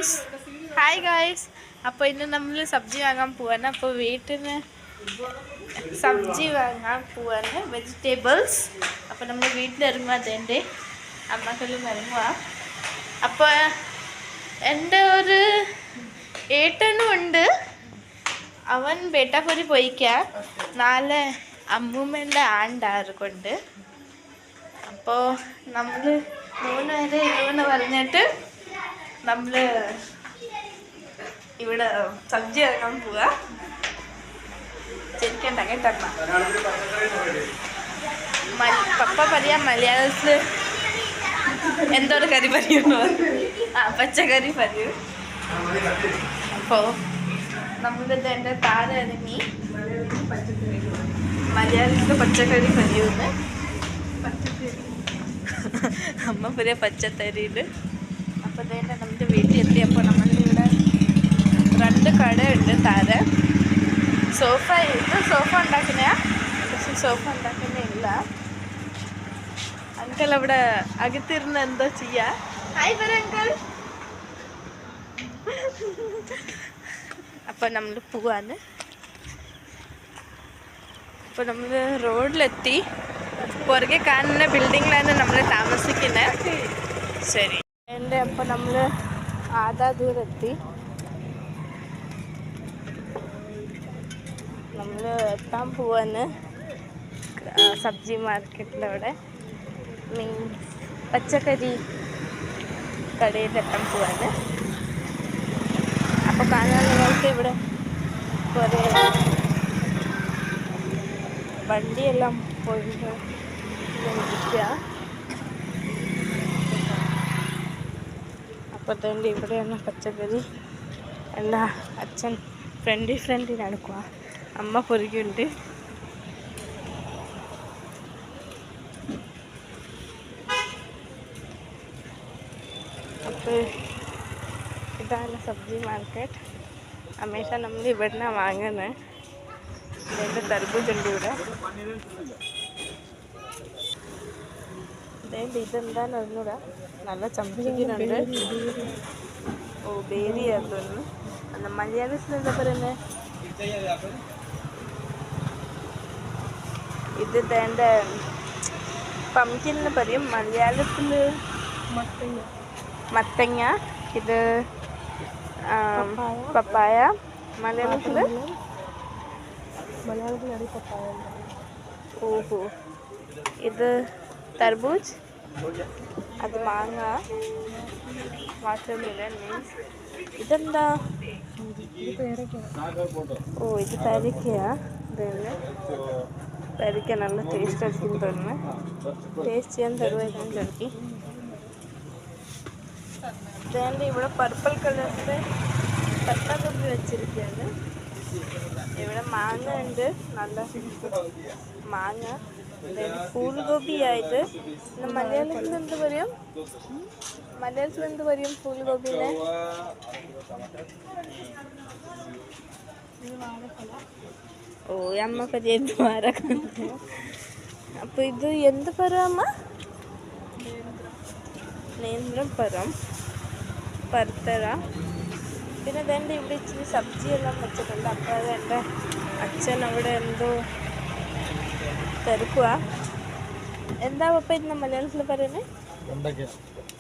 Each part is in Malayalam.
Guys, hi guys. അപ്പോൾ ഇന്ന് നമ്മൾ സബ്ജി വാങ്ങാൻ പോവാണ്. അപ്പോൾ വീട്ടിന് സബ്ജി വാങ്ങാൻ പോവാണ്, വെജിറ്റബിൾസ്. അപ്പോൾ നമ്മൾ വീട്ടിലിറങ്ങുക, അതെൻ്റെ അമ്മക്കെല്ലാം ഇറങ്ങുക. അപ്പോൾ എൻ്റെ ഒരു ഏട്ടനും ഉണ്ട്, അവൻ ബേട്ടാപ്പൂരി പോയിക്കാം. നാളെ അമ്മൂമ്മേൻ്റെ ആണ്ടാറ് കൊണ്ട്. അപ്പോൾ നമ്മൾ 3 വരെ ഇരുന്ന് പറഞ്ഞിട്ട് നമ്മൾ ഇവിടെ സബ്ജി ഇറങ്ങാൻ പോവുക. ശരിക്കണ്ട കേട്ടോ. പപ്പ പറയാം മലയാളത്തിൽ എന്തോ ഒരു കറി പറയുന്നു, പച്ചക്കറി പറയൂ. അപ്പോൾ നമ്മളിത് എൻ്റെ താരം ഇറങ്ങി മലയാളത്തിൽ പച്ചക്കറി പറയുന്നു. അമ്മ പറയാ പച്ചത്തരിയിൽ. അപ്പോൾ തന്നെ നമ്മുടെ വീട്ടിൽ എത്തിയപ്പോൾ നമ്മളിവിടെ 2 കടയുണ്ട്. താരം സോഫ, ഇത് സോഫ ഉണ്ടാക്കുന്ന, പക്ഷെ സോഫ ഉണ്ടാക്കുന്നില്ല. അങ്കിൾ അവിടെ അകത്തിരുന്ന് എന്തോ ചെയ്യാ. ഹായ് പറ അങ്കിൾ. അപ്പോൾ നമ്മൾ പോവാണ്. അപ്പോൾ നമ്മൾ റോഡിലെത്തി. പുറകെ കാണുന്ന ബിൽഡിങ്ങിലാണ് നമ്മൾ താമസിക്കുന്നത്. ശരി എൻ്റെ. അപ്പോൾ നമ്മൾ ആധാ ദൂരെത്തി. നമ്മൾ എത്താൻ പോവാണ് സബ്ജി മാർക്കറ്റിലവിടെ, മീൻസ് പച്ചക്കറി കടയിലെത്താൻ പോവാണ്. അപ്പോൾ കാണാൻ നിങ്ങൾക്ക് ഇവിടെ കുറേ വണ്ടിയെല്ലാം പോയിട്ട് ഇരിക്കുക. അപ്പോൾ തന്നെ ഇവിടെയാണ് പച്ചക്കറി. എല്ലാ അച്ഛൻ ഫ്രണ്ടി നടക്കുക, അമ്മ പൊറുകുണ്ട്. അപ്പോൾ ഇതാണ് സബ്ജി മാർക്കറ്റ്. ഹമേശ നമ്മൾ ഇവിടുന്ന് വാങ്ങുന്നത്. ഇതിൻ്റെ തർബൂജുണ്ട് ഇവിടെ. ഇതെന്താന്ന് അറിഞ്ഞൂടാ, നല്ല ചമ്പിക്കുന്നുണ്ട്. ഓ ബേബി ആയിരുന്നു. അന്ന് മലയാളത്തിൽ എന്താ പറയുന്നത്? ഇത് തേണ്ട പംകിന്ന് പറയും, മലയാളത്തിൽ മത്തങ്ങ. ഇത് പപ്പായ. മലയാളത്തിൽ പപ്പായ. ഓഹോ. ഇത് തർബൂജ്, അത് മാങ്ങ. വാട്ടർമെലൺ മീൻസ് ഇതെന്താ? ഓ ഇത് പേരയ്ക്കയാ. ഇതന്നെ പേരയ്ക്ക നല്ല ടേസ്റ്റ് അടിക്കും തോന്നുന്നു. ടേസ്റ്റ് ചെയ്യാൻ തരുവായിരുന്നു ചെറുക്കി. ഇതേൻ്റെ ഇവിടെ പർപ്പിൾ കളറിൽ പത്താക്കൊപ്പി വെച്ചിരിക്കുകയാണ്. ഇവിടെ മാങ്ങ ഉണ്ട്, നല്ല മാങ്ങ. ഫൂൽഗോബി ആയത് മലയാളത്തിൽ എന്ത് പറയും? ഫൂൽഗോബിനെ? ഓ അമ്മ പരിചയം മാറാക്കുന്നു. അപ്പോൾ ഇത് എന്ത് പരം അമ്മ? നേന്ത്രപ്പഴം, പർത്തറ. പിന്നെ അതെൻ്റെ ഇവിടെ ഇച്ചിരി സബ്ജിയെല്ലാം വെച്ചിട്ടുണ്ട്. അപ്പോൾ അത് എൻ്റെ അച്ഛൻ അവിടെ എന്തോ തിരക്കുക. എന്താ പപ്പ ഇന്ന് മലയാളത്തിൽ പറയുന്നത്?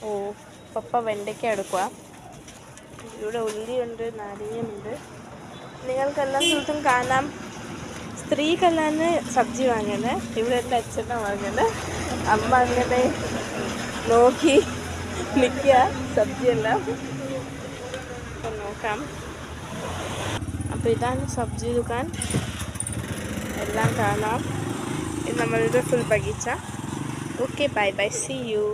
ഓ പപ്പ വെണ്ടയ്ക്ക എടുക്കുക. ഇവിടെ ഉള്ളിയുണ്ട്, നാരങ്ങയുണ്ട്. നിങ്ങൾക്കെല്ലാം സ്ഥലത്തും കാണാം, സ്ത്രീകളാണ് സബ്ജി വാങ്ങുന്നത്. ഇവിടെ എൻ്റെ അച്ഛനാണ് വാങ്ങുന്നത്. അമ്മ അങ്ങനെ നോക്കി നിൽക്കുക സബ്ജിയെല്ലാം. അപ്പം നോക്കാം. അപ്പോൾ ഇതാണ് സബ്ജി ദുക്കാൻ, എല്ലാം കാണാം. ഇത് നമ്മളുടെ ഫുൾ ബഗീച്ച. Okay, bye bye, see U.